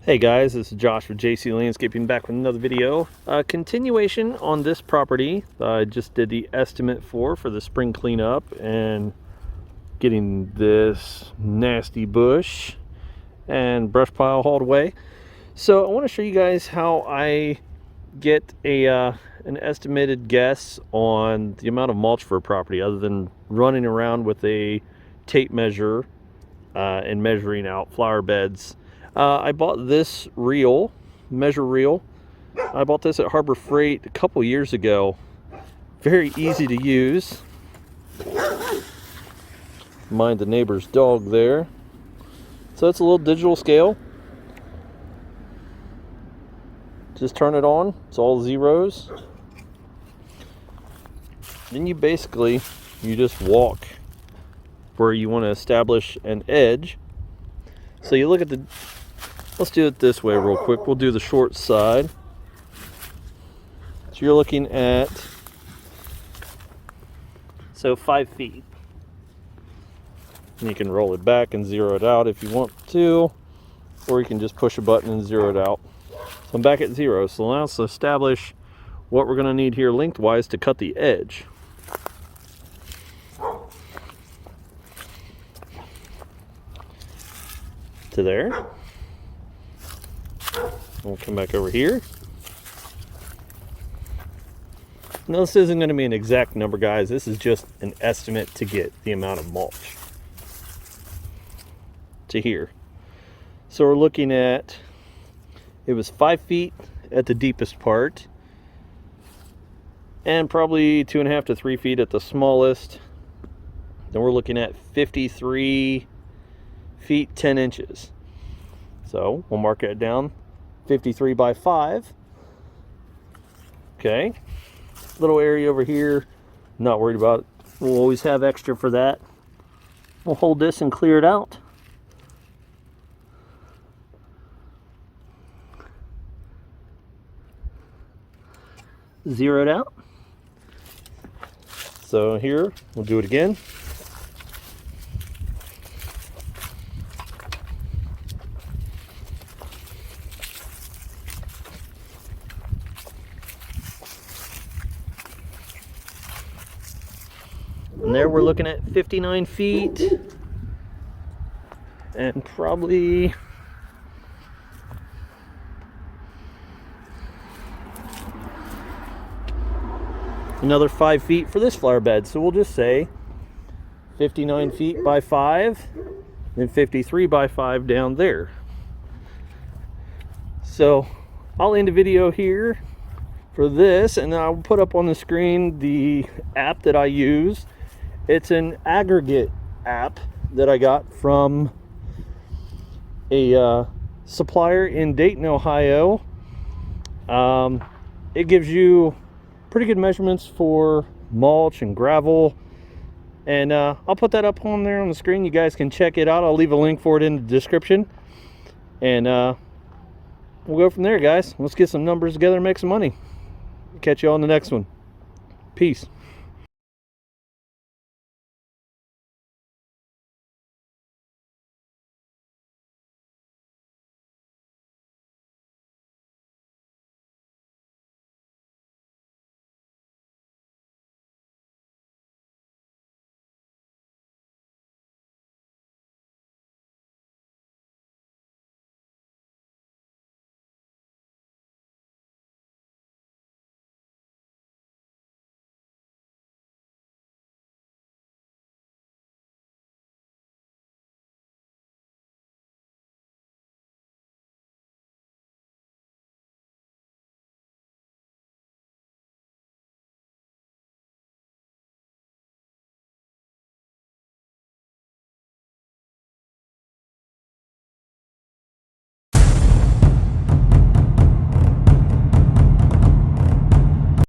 Hey guys, this is Josh with JC Landscaping back with another video. Continuation on this property. I just did the estimate for the spring cleanup and getting this nasty bush and brush pile hauled away. So I want to show you guys how I get an estimated guess on the amount of mulch for a property other than running around with a tape measure and measuring out flower beds. I bought this measure reel. I bought this at Harbor Freight a couple years ago. Very easy to use. Mind the neighbor's dog there. So it's a little digital scale. Just turn it on. It's all zeros. Then you just walk where you want to establish an edge. So you look at let's do it this way real quick. We'll do the short side. So you're looking at 5 feet. And you can roll it back and zero it out if you want to, or you can just push a button and zero it out. So I'm back at 0. So now let's establish what we're going to need here lengthwise to cut the edge. To there. We'll come back over here. Now this isn't going to be an exact number, guys. This is just an estimate to get the amount of mulch to here. So we're looking at, it was 5 feet at the deepest part and probably 2.5 to 3 feet at the smallest. Then we're looking at 53 feet 10 inches. So we'll mark it down, 53 by 5. Okay, little area over here, not worried about it. We'll always have extra for that. We'll hold this and clear it out. Zero it out. So here, we'll do it again. And there we're looking at 59 feet and probably another 5 feet for this flower bed. So we'll just say 59 feet by 5 and 53 by 5 down there. So I'll end the video here for this, and I'll put up on the screen the app that I use. It's an aggregate app that I got from a supplier in Dayton, Ohio. It gives you pretty good measurements for mulch and gravel, and I'll put that up on there on the screen. You guys can check it out. I'll leave a link for it in the description, and we'll go from there, guys. Let's get some numbers together and make some money. Catch you on the next one. Peace.